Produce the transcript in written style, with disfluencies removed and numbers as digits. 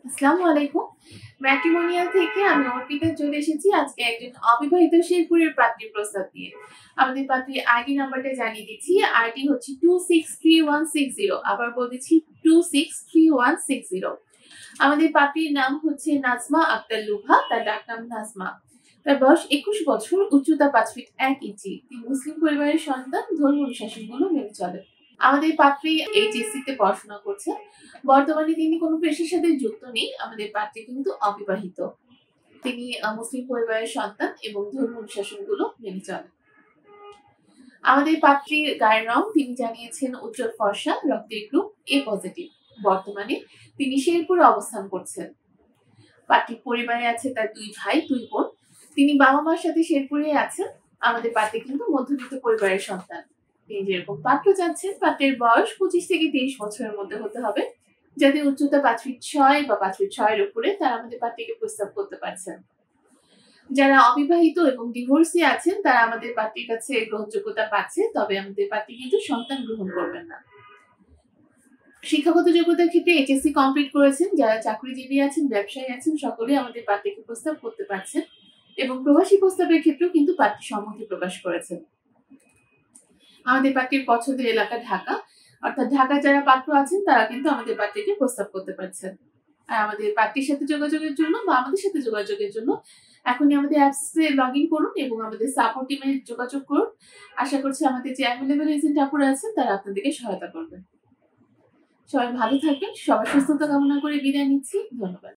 আসসালামু আলাইকুম। ম্যাট্রিমোনিয়াল থেকে আমি অর্পিতা চলে এসেছি আজকে একজন অবিবাহিত শেরপুরের পাত্রীর প্রস্তাব নিয়ে। আমাদের পাত্রীর আইডি নাম্বারটা জানিয়ে দিচ্ছি। আইডি হচ্ছে 263160। আবার বলতেছি 263160। আমাদের পাত্রীর নাম হচ্ছে নাজমা আক্তার লুভা, তার ডাকনাম নাজমা। তার বয়স 21 বছর, উচ্চতা 5 ফিট 1 ইঞ্চি। তিনি মুসলিম পরিবারের সন্তান, ধর্ম অনুশাসনগুলো মেনে চলেন। আমাদের পাত্রী এইচএসসি তে পড়াশোনা করছেন। বর্তমানে তিনি কোনো পেশার সাথে যুক্ত নেই। আমাদের পাত্রী কিন্তু অবিবাহিত। তিনি মুসলিম পরিবারের সন্তান এবং ধর্ম অনুশাসনগুলো মেনে চলেন। আমাদের পাত্রীর গায়ের রং তিনি জানিয়েছেন উজ্জ্বল ফর্সা, রক্তের গ্রুপ এ পজিটিভ। বর্তমানে তিনি শেরপুরে অবস্থান করছেন। পাত্রীর পরিবারে আছে তার 2 ভাই 2 বোন। তিনি বাবা মার সাথে শেরপুরে আছেন। আমাদের পাত্রী কিন্তু মধ্যবিত্ত পরিবারের সন্তান। তিনি যেরকম পাত্র চাচ্ছেন, পাত্রের বয়স 25 থেকে 23 বছরের মধ্যে হতে হবে। যাদের উচ্চতা 5 ফিট 6 বা 5 ফিট 6 এর উপরে, তারা আমাদের পাত্রীকে প্রস্তাব করতে পারছেন। যারা অবিবাহিত এবং ডিভোর্সি আছেন, তারা আমাদের পাত্রীর কাছে গ্রহণযোগ্যতা পাচ্ছে, তবে আমাদের পাত্রী কিন্তু সন্তান গ্রহণ করবেন না। শিক্ষাগত যোগ্যতার ক্ষেত্রে এইচএসসি কমপ্লিট করেছেন। যারা চাকরিজীবী আছেন, ব্যবসায়ী আছেন, সকলেই আমাদের পাত্রীকে প্রস্তাব করতে পারছেন এবং প্রবাসী প্রস্তাবের ক্ষেত্রেও কিন্তু পাত্রী সম্মতি প্রকাশ করেছেন। আমাদের পাত্রীর পছন্দের এলাকা ঢাকা, অর্থাৎ ঢাকা যারা পাত্র আছেন তারা কিন্তু আমাদের পাত্রীকে প্রস্তাব করতে পারছেন। আর আমাদের পাত্রীর সাথে যোগাযোগের জন্য বা আমাদের সাথে যোগাযোগের জন্য এখনই আমাদের অ্যাপসে লগ ইন করুন এবং আমাদের সাপোর্ট টিমে যোগাযোগ করুন। আশা করছি আমাদের যে অ্যাভেলেবেল এজেন্ট আপুরা আছেন তারা আপনাদেরকে সহায়তা করবেন। সবাই ভালো থাকবেন। সবার সুস্থতা কামনা করে বিদায় নিচ্ছি। ধন্যবাদ।